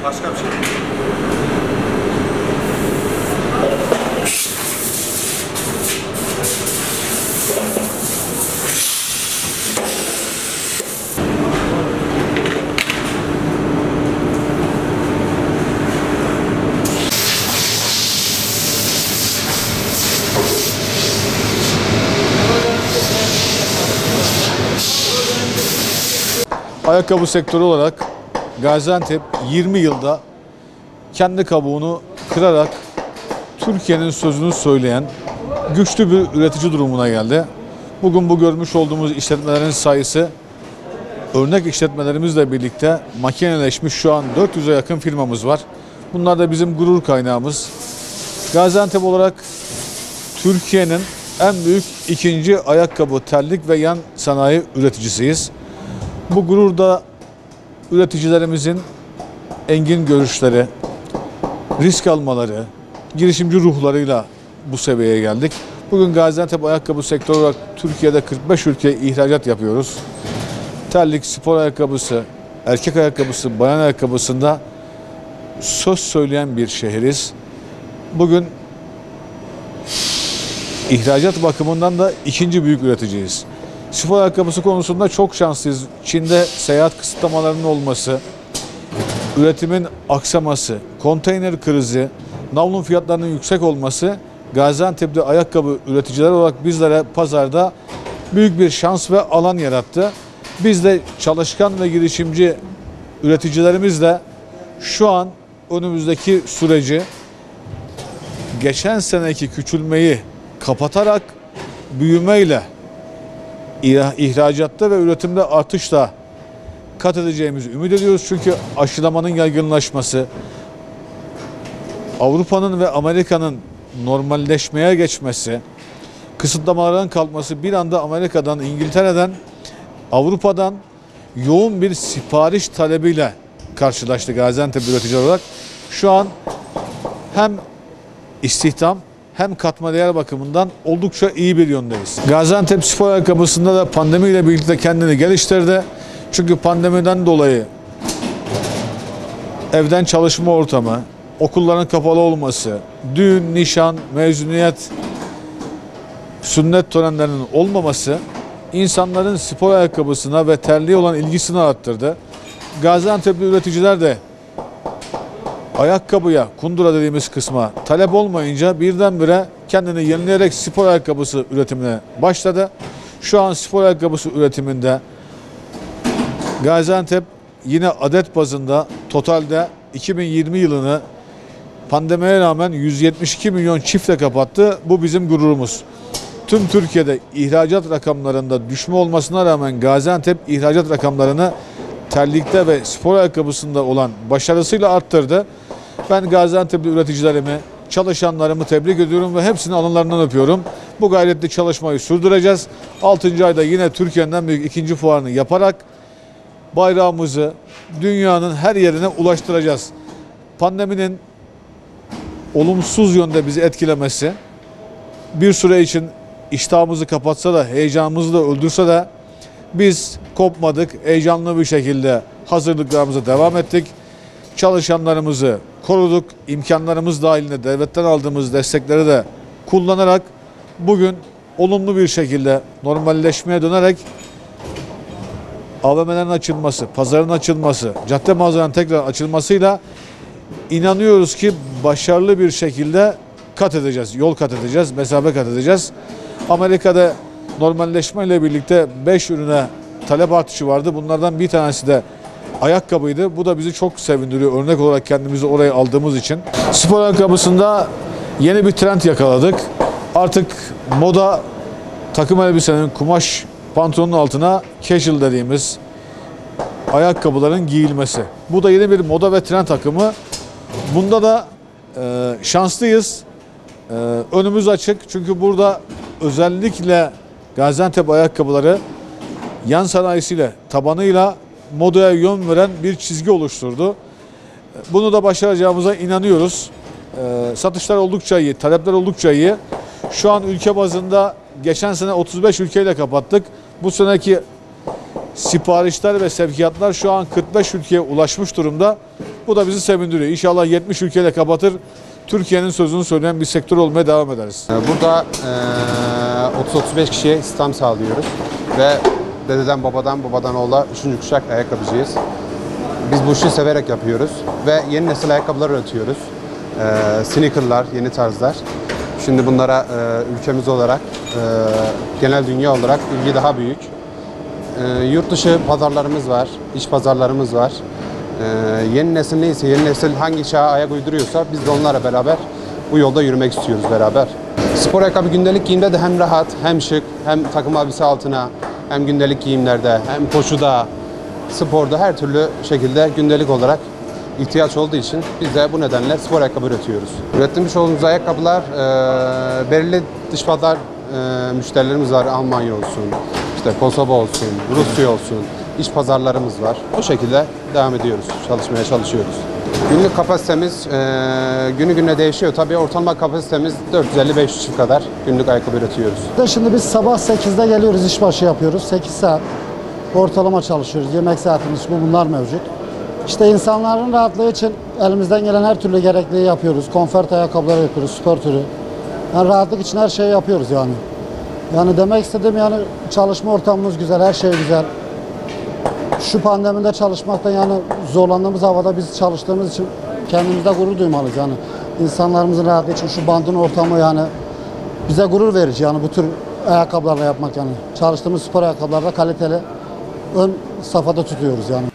Başka bir şey. Ayakkabı sektörü olarak Gaziantep 20 yılda kendi kabuğunu kırarak Türkiye'nin sözünü söyleyen güçlü bir üretici durumuna geldi. Bugün bu görmüş olduğumuz işletmelerin sayısı örnek işletmelerimizle birlikte makineleşmiş şu an 400'e yakın firmamız var. Bunlar da bizim gurur kaynağımız. Gaziantep olarak Türkiye'nin en büyük ikinci ayakkabı, terlik ve yan sanayi üreticisiyiz. Bu gururda üreticilerimizin engin görüşleri, risk almaları, girişimci ruhlarıyla bu seviyeye geldik. Bugün Gaziantep ayakkabı sektörü olarak Türkiye'de 45 ülkeye ihracat yapıyoruz. Terlik, spor ayakkabısı, erkek ayakkabısı, bayan ayakkabısında söz söyleyen bir şehiriz. Bugün ihracat bakımından da ikinci büyük üreticiyiz. Spor ayakkabısı konusunda çok şanslıyız. Çin'de seyahat kısıtlamalarının olması, üretimin aksaması, konteyner krizi, navlun fiyatlarının yüksek olması Gaziantep'te ayakkabı üreticiler olarak bizlere pazarda büyük bir şans ve alan yarattı. Biz de çalışkan ve girişimci üreticilerimizle şu an önümüzdeki süreci geçen seneki küçülmeyi kapatarak büyümeyle ihracatta ve üretimde artışla kat edeceğimizi ümit ediyoruz. Çünkü aşılamanın yaygınlaşması, Avrupa'nın ve Amerika'nın normalleşmeye geçmesi, kısıtlamaların kalkması bir anda Amerika'dan, İngiltere'den, Avrupa'dan yoğun bir sipariş talebiyle karşılaştı Gaziantep üreticiler olarak. Şu an hem istihdam hem katma değer bakımından oldukça iyi bir yöndeyiz. Gaziantep spor ayakkabısında da pandemiyle birlikte kendini geliştirdi. Çünkü pandemiden dolayı evden çalışma ortamı, okulların kapalı olması, düğün, nişan, mezuniyet, sünnet törenlerinin olmaması insanların spor ayakkabısına ve terliğe olan ilgisini arttırdı. Gaziantep'li üreticiler de ayakkabıya, kundura dediğimiz kısma talep olmayınca birdenbire kendini yenileyerek spor ayakkabısı üretimine başladı. Şu an spor ayakkabısı üretiminde Gaziantep yine adet bazında totalde 2020 yılını pandemiye rağmen 172 milyon çiftle kapattı. Bu bizim gururumuz. Tüm Türkiye'de ihracat rakamlarında düşme olmasına rağmen Gaziantep ihracat rakamlarını terlikte ve spor ayakkabısında olan başarısıyla arttırdı. Ben Gaziantep'li üreticilerimi, çalışanlarımı tebrik ediyorum ve hepsini alınlarından öpüyorum. Bu gayretli çalışmayı sürdüreceğiz. 6. ayda yine Türkiye'nin en büyük ikinci fuarını yaparak bayrağımızı dünyanın her yerine ulaştıracağız. Pandeminin olumsuz yönde bizi etkilemesi bir süre için iştahımızı kapatsa da heyecanımızı da öldürse de biz kopmadık. Heyecanlı bir şekilde hazırlıklarımıza devam ettik. Çalışanlarımızı koruduk. İmkanlarımız dahilinde devletten aldığımız destekleri de kullanarak bugün olumlu bir şekilde normalleşmeye dönerek AVM'lerin açılması, pazarın açılması, cadde mağazaların tekrar açılmasıyla inanıyoruz ki başarılı bir şekilde kat edeceğiz, yol kat edeceğiz, mesafe kat edeceğiz. Amerika'da normalleşme ile birlikte 5 ürüne talep artışı vardı. Bunlardan bir tanesi de ayakkabıydı. Bu da bizi çok sevindiriyor. Örnek olarak kendimizi oraya aldığımız için. Spor ayakkabısında yeni bir trend yakaladık. Artık moda takım elbisenin kumaş pantolonun altına casual dediğimiz ayakkabıların giyilmesi. Bu da yeni bir moda ve trend akımı. Bunda da şanslıyız. Önümüz açık. Çünkü burada özellikle Gaziantep ayakkabıları yan sanayisiyle, tabanıyla modaya yön veren bir çizgi oluşturdu. Bunu da başaracağımıza inanıyoruz. Satışlar oldukça iyi, talepler oldukça iyi. Şu an ülke bazında geçen sene 35 ülkeyle kapattık. Bu seneki siparişler ve sevkiyatlar şu an 45 ülkeye ulaşmış durumda. Bu da bizi sevindiriyor. İnşallah 70 ülkeyle kapatır. Türkiye'nin sözünü söyleyen bir sektör olmaya devam ederiz. Burada 30-35 kişiye istihdam sağlıyoruz ve dededen babadan oğula 3. kuşak ayakkabıcıyız. Biz bu işi severek yapıyoruz ve yeni nesil ayakkabılar üretiyoruz. Sneakerlar, yeni tarzlar. Şimdi bunlara ülkemiz olarak, genel dünya olarak ilgi daha büyük. Yurt dışı pazarlarımız var, iç pazarlarımız var. Yeni nesil neyse, yeni nesil hangi çağa ayak uyduruyorsa biz de onlarla beraber bu yolda yürümek istiyoruz beraber. Spor ayakkabı gündelik giyimde de hem rahat, hem şık, hem takım elbise altına, hem gündelik giyimlerde, hem koşuda, sporda her türlü şekilde gündelik olarak ihtiyaç olduğu için biz de bu nedenle spor ayakkabı üretiyoruz. Üretmiş olduğumuz ayakkabılar belirli dış pazar müşterilerimiz var. Almanya olsun, işte Kosova olsun, Rusya olsun, iç pazarlarımız var. O şekilde devam ediyoruz, çalışmaya çalışıyoruz. Günlük kapasitemiz günü gününe değişiyor. Tabii ortalama kapasitemiz 450-500 çift kadar günlük ayakkabı üretiyoruz. Şimdi biz sabah 8'de geliyoruz, işbaşı yapıyoruz. 8 saat ortalama çalışıyoruz. Yemek saatimiz bunlar mevcut. İşte insanların rahatlığı için elimizden gelen her türlü gerekliliği yapıyoruz. Konfort ayakkabıları yapıyoruz, spor türü. Yani rahatlık için her şeyi yapıyoruz yani. Yani demek istediğim yani çalışma ortamımız güzel, her şey güzel. Şu pandemide çalışmaktan yani zorlandığımız havada biz çalıştığımız için kendimizde gurur duymalıyız yani. İnsanlarımızın rahatlığı için şu bandın ortamı yani bize gurur verici yani bu tür ayakkabılarla yapmak yani. Çalıştığımız spor ayakkabılarda kaliteli ön safhada tutuyoruz yani.